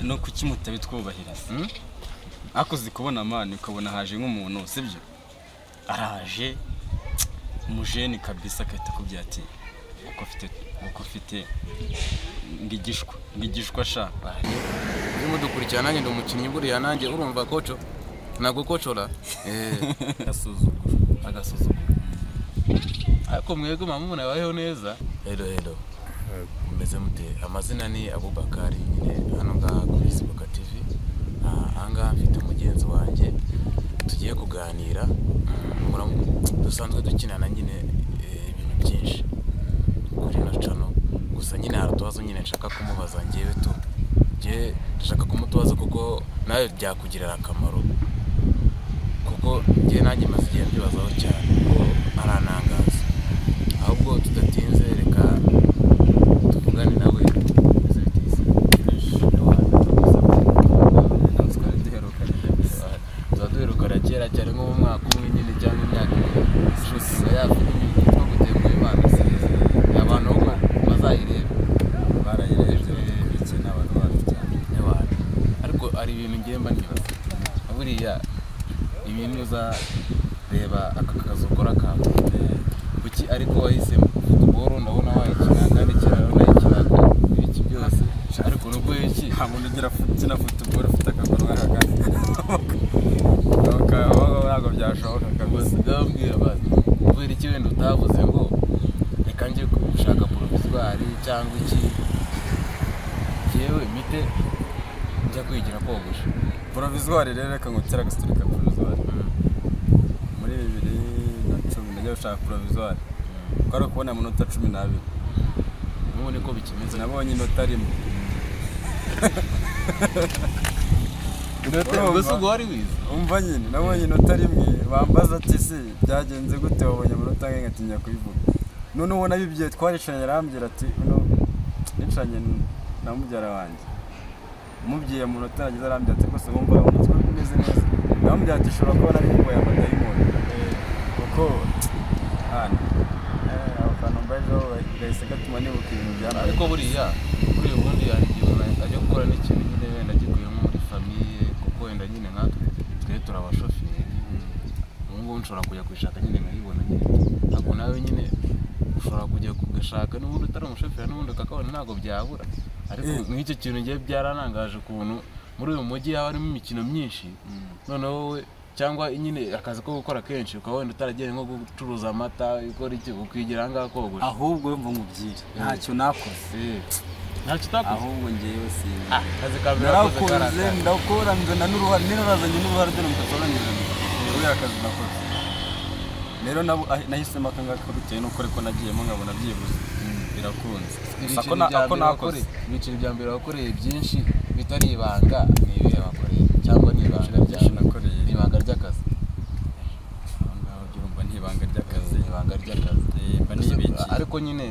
no kuki mutabitwubahiriza akoze kubona amani ukabona haje nk'umuntu sibyo araje umujeni kabisa akahita kubya ati uko ufite ngigishwa sha urimo dukurikirana nanjye ndo umukinnyi buriya nanjye urumva koco nagukocora agasuzuguro ariko mwego mamuna yabayeho neza. Hello mumeze mute? Amazina ni Abubakari nyine hano ngaha kuri Sibuka TV. Anga mfite umugenzi wanjye tugiye kuganira dusanzwe dukinana nyine ibintu byinshi kuri no channel gusa nyine haratubazo nyine nshaka kumubaza ngewe tu nshaka kumutubaza kuko nawe byakugirira akamaro kuko ngiye nanjye maze igihe mbibazaho cyane ko aranangaza ahubwo tudatinze reka tuvugane nawe duherukana kera cyane nko mu mwaka umwe nyine cyangwa imyaka ishusho yavuga yitwa gutembuye Imana size abantu uko bazayireba barayirebye iki n'abantu cyane n'abantu ariko ari ibintu ngemba nibaza buriya ibintu za reba akakazo ukora kawe kuki ariko wahisemo football ndabona wayikina kandi kirabona ikirago ibiki byose ariko nuko iki nta muntu ugira kina football ufite akaguru nk'akagani ntabwo byashoboka kabisa ndabwira abantu kubera iki wenda utavuze ngo reka nje gushaka provisoire cyangwa iki yewe mite njya kwigira kogosha provisoire rero reka ngutera gasturika provisoire muri 2010 najya gushaka provisoire kwari kubona amanota 12 none ko bikimeze nabonye inota rimwe gusa ugwari wize umva nyine nabonye inota rimwe bambaza ati se byagenze gute wabonye amanota nge ngatinya kuyivuga none ubona bibye twaricanye arambira ati no nicanye na mubyara wanjye mubyiye amanota nagize arambira ati kose wumva umutwe umeze neza namubyara ati shobora kuba nari ngo yamadayimoni kuko abantu mbaje bahise gatuma nibuka ibintu byara ariko buriya kuri ubundi yagiye ajya gukora n'ikintu nyine wenda gikuyemo muri famille kuko wenda nyine nkatwe twe turabashoferi ngo nshobora kujya kwishaka nyine nkayibona nyine ntabwo nawe nyine ushobora kujya kugashaka n'ubundi utari umushoferi n'ubundi kakabona ntabwo byabura ariko nk'icyo kintu ngiye byaranangaje ukuntu muri uyu mujyi haba harimo imikino myinshi noneho wowe cyangwa nyine akazi ko gukora kenshi ukaba wenda utaragiye nko gucuruza amata ikora iki ukigira ngaha kogosha ahubwo yumva nkubwire ntacyo nakoze ntacyo utakoze ahubwo ngewe sinzi akazi ka mbere narakoze ndakora nzana n'uruhare nirazanye n'uruhare dore mutatoranyije uriya kazi nakoze rero nahisemo akangaka bitewe nuko ariko nagiyemo nkabona byibuze birakunze ako nakoze ibiciro bya mbere wakoreye byinshi bitari ibanga ni ibihe wakoreye cyangwa ni ibanga byinshi nakoreye ibanga ry'akazi ngaho byumva n'ibanga ry'akazi mba nibiki ariko nyine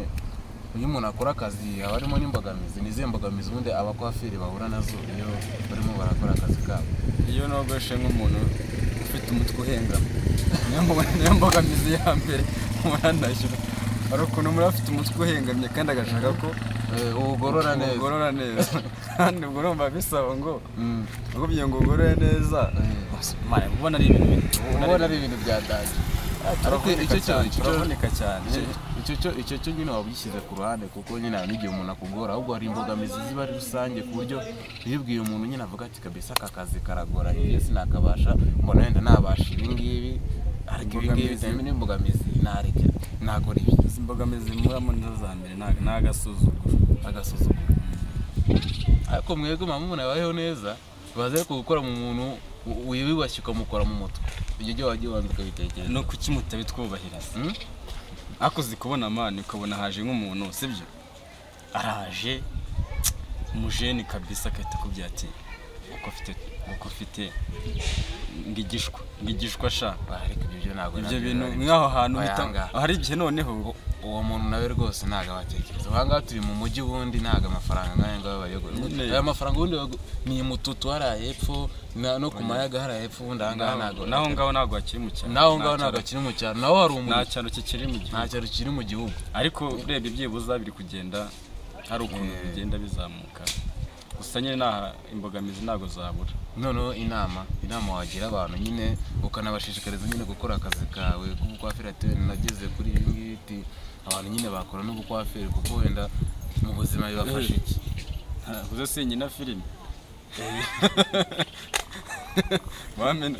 iyo umuntu akora akazi haba harimo n'imbogamizi nizihe mbogamizi ubundi abakwafiri bahura nazo iyo barimo barakora akazi kabo iyo nogoshe nk'umuntu ufite umutwe uhengama niyo mbogamizi ya mbere umunanashyura ari ukuntu umuntu afite umutwe uhengamye kandi agashaka ko uwugorora neza kandi ubwo urumva bisaba ngo ugubye ngo ugorore neza ubona ari ibintu byadanje turavunika cyane icyo cyo nyine waba ugishyize ku ruhande kuko nyine hari n'igihe umuntu akugora ahubwo hari imbogamizi ziba ari rusange ku buryo iyo ubwiye umuntu nyine avuga ati kabisa aka kazi karagoranye iyo sinakabasha mbona wenda nabasha ibi ngibi ariko ibi ngibi bitewe n'imbogamizi ntakora ibi izi mbogamizi muramo nizo za mbere ni agasuzuguro ariko mwebwe mamuna yabayeho neza baze gukora mu muntu wibibashye ukamukora mu mutwe ibyo byo wagiye wanze ukabitekereza no kuki mutabitwubahiriza akoze kubona amani ukabona haje nk'umuntu sibyo araje umujeni kabisa akahita kubya ati uko ufite ngigishwa sha ariko ibyo ntabwo ibyo bintu nk'aho hantu hari igihe noneho uwo muntu nawe rwose ntago abatekereza ahangaha turi mu mujyi wundi ntago amafaranga nk'aya ngaho bayogora aya mafaranga ubundi ni mututu hariya hepfo no ku mayaga hariya hepfo ubundi ahangaha ntago naho ngaho ntabwo hakiri mu cyaro naho ngaho ntabwo akiri mu cyaro naho hari umuntu nta cyaro kikiri mu gihugu ariko urebye ibyibuza biri kugenda hari ukuntu bigenda bizamuka gusa nyine nta imbogamizi ntago zabura. Noneho inama wagira abantu nyine ukanabashishikariza nyine gukora akazi kawe k'ubukwaferi. Ati nageze kuri ibi ngibi, abantu nyine bakora n'ubukwaferi kuko wenda mu buzima bibafasha iki. Uzo sinyina filime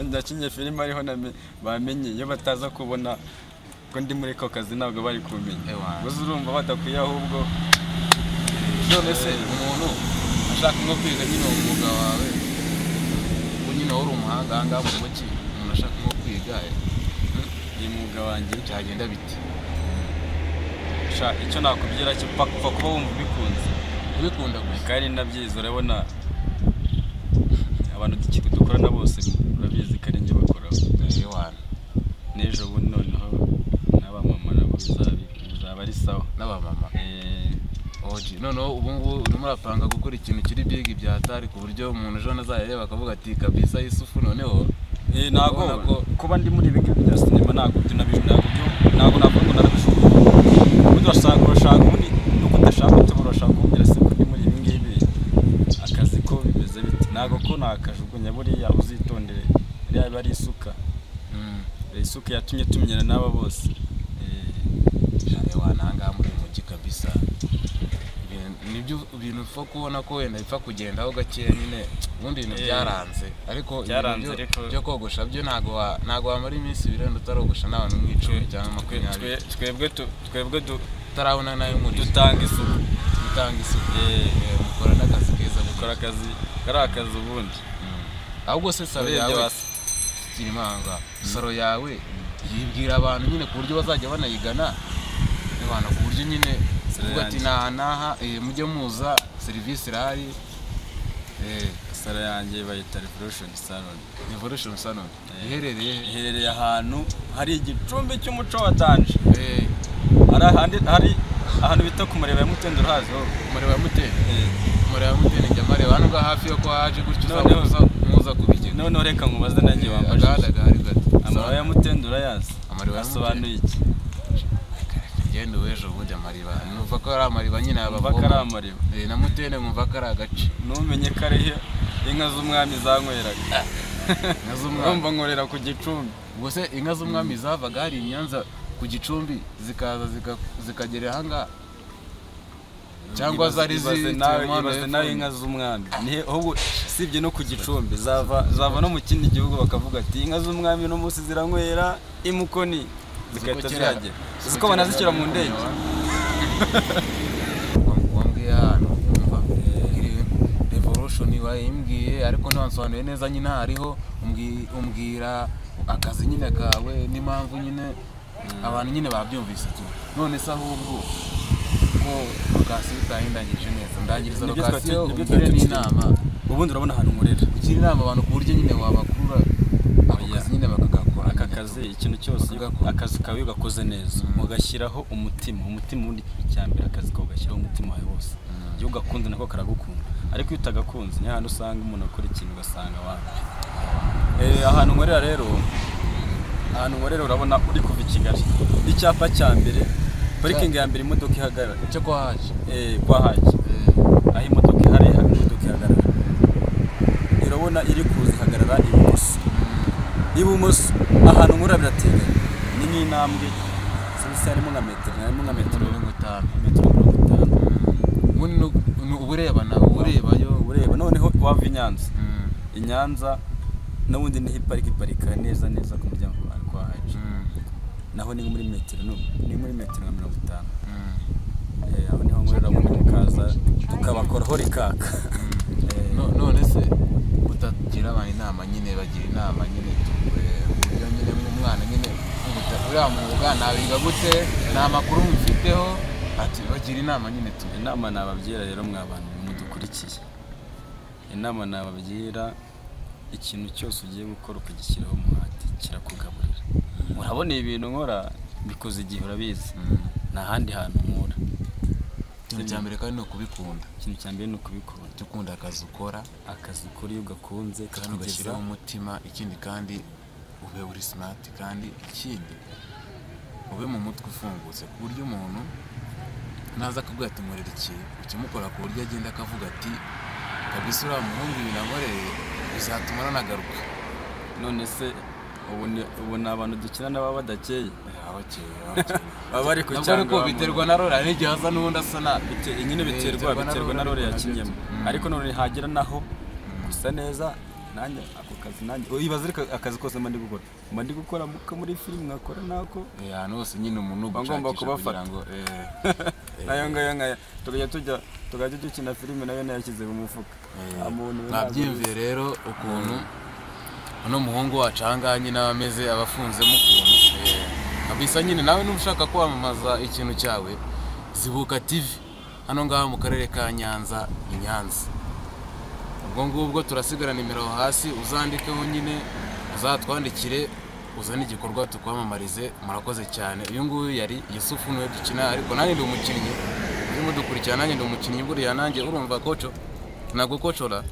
ndakinye filime ariho bamenye iyo bataza kubona ko ndi muri ko kazi ntabwo bari kumenya. Gusa urumva badakwiye ahubwo. None se umuntu ashaka nko kwiga nyine umwuga wawe nyine uri umuhanga ahangaha mu mugi, umuntu ashaka nko kwiga uyu mwuga wanjye cyagenda biti? Icyo nakubwira cyo pfa kuba wumva ubikunda gusa kandi nabyiza. Urabona abantu dukorana bose urabizi ko ari njye bakoraho. N'ejo bundi noneho n'abamama nabo bizaba ari sawa n'abamama. Noneho ubu ngubu urimo urapanga gukora ikintu kiri big bya hatari ku buryo umuntu ejo azareba akavuga ati kabisa Yusufu noneho ntago kuba ndi muri ibi ngibi bya sinema ntago navuga ngo narabishobora. Ubundi urashaka ubundi nuko udashaka utubura urashaka kumbwira se ko ndi muri ibi ngibi akazi ko bimeze biti. Ntago ko nakajugunya buriya uzitondere iriya bari isuka. Isuka yatumye tumenyana n'aba bose. Wananga muri mugi kabisa. Nibyo ibintu upfa kubona ko wenda bipfa kugendaho gakeya nyine, ubundi ibintu byaranze. Ariko byo kogosha byo ntago wamara iminsi ibiri wenda utarogosha n'abantu mw'icumi cyangwa 20. Twebwe tutarabona nayo muri dutanga isuku. Mukora n'akazi keza, gukora akazi kari akazi ubundi. Ahubwo se salo yawe kirimanga, salo yawe yibwira abantu nyine ku buryo bazajya banayigana n'abantu ku buryo nyine uvuga ati naha mujye muza serivisi irahari. Salo yanjye bayita Revolution Salon. Iherereye ahantu hari igicumbi cy'umuco wa Tanje. Hari ahantu bita ku Mareba ya Mutende. Urahazi ho? Mareba ya Mutende njya mareba hano ga hafi yo kwa haje gutyo muza kubigena. None reka nkubaze nanjye wambaje agahari gato. Amareba ya Mutende urayazi? Amareba asobanuye iki? Genda wejo bujya Mariba. Numva ko ari Amariba nyine abavoma. Numva ko ari Amariba. Na Mutende numva ko ari agace. Numenye ko ari inka z'umwami zanyweraga. Inka z'umwami urumva nkorera ku Gicumbi. Ubwo se inka z'umwami zavaga hari Nyanza ku Gicumbi zikaza zikagera hanga cyangwa zari ibaze nawe inka z'umwami. Ahubwo sibye no ku Gicumbi zava no mu kindi gihugu bakavuga ati inka z'umwami no munsi ziranywera imukoni zigahita zihagera. Uko banazishyira mu ndege. Wambwiye hano Revolution wayimbwiye ariko ntansobanuye neza nyine hariho umbwira akazi nyine kawe n'impamvu nyine abantu nyine babyumvise tu. None se ahubwo ko lokasiyo utahindangije neza ndangiriza lokasiyo ugire n'inama. Ubundi urabona ahantu nkorera ugira inama abantu ku buryo nyine wabakurura akazi nyine bakagakora. Aka kazi ikintu cyose akazi kawe ugakoze neza ugashyiraho umutima ubundi cyambere akazi kawe ugashyiraho umutima wawe wose. Iyo ugakunda nako karagukunda, ariko iyo utagakunze ni handi usanga umuntu akora ikintu ugasanga wapi. Ahantu nkorera urabona uri kuva i Kigali, icyapa cya mbere parikingi ya mbere imodoka ihagarara cyo kwa haje aho imodoka ihagarara urabona iri kuza ihagarara ibumoso. Ahantu nkorera birateganye ni nk'intambwe harimo nka metero 50. Ureba noneho wava i Nyanza n'ubundi niho iparika neza ku muryango kwa haje. Naho ni muri metero nka 50. Aho niho nkorera ubundi mukaza tukabakoraho rikaka. None se utagira abantu inama nyine bagira inama nyine uburyo nyine umwana nyine uriya mwuga nabiga gute nta makuru mufiteho ati bagira inama nyine tu. Inama nababyira rero mwabantu mudukurikiye, inama nababyira ikintu cyose ugiye gukora ukagishyiraho umuhati kirakugaburira. Urabona ibintu nkora bikoze igihe urabizi nta handi hantu nkora. Ikintu cya mbere kandi ni ukubikunda. Ukunda akazi ukora iyo ugakunze kandi ugashyiraho umutima. Ikindi kandi ube uri smart, kandi ikindi ube mu mutwe ufungutse ku buryo umuntu naza akubwira ati nkorera iki ukimukora ku buryo agenda akavuga ati kabisa uriya muhungu ibintu ankoreye bizatuma nanagaruka. none se ubu ni abantu dukina n'ababa badakeye baba bari ku nabwo cyangwa ariko biterwa na role hari igihe aza n'ubundi asa nabi nyine biterwa na role yakinyemo ariko none hagera naho gusa neza nanjye ako kazi nanjye ibaze akazi kose mba ndi gukora muri filime nkakora nako ahantu hose nyine umuntu bagomba kubafata ngo nayo ngayo tukajya dukina filime nayo yashyize mu mufuka nabyiyumviye rero ukuntu uno muhungu wacu ahangaha nyine aba ameze abafunzemo ukuntu kabisa nyine nawe niba ushaka kwamamaza ikintu cyawe Zibuka TV hano ngaha mu karere ka Nyanza i Nyanza. Ubwo ngubwo turasigara nimero hasi uzandikeho nyine uzatwandikire uzane igikorwa tukwamamarize. Murakoze cyane. Uyu nguyu yari Yusufu niwe dukina ariko nanjye ndi umukinnyi urimo dukurikirana nanjye ndi umukinnyi buriya nanjye urumva koco nagukocora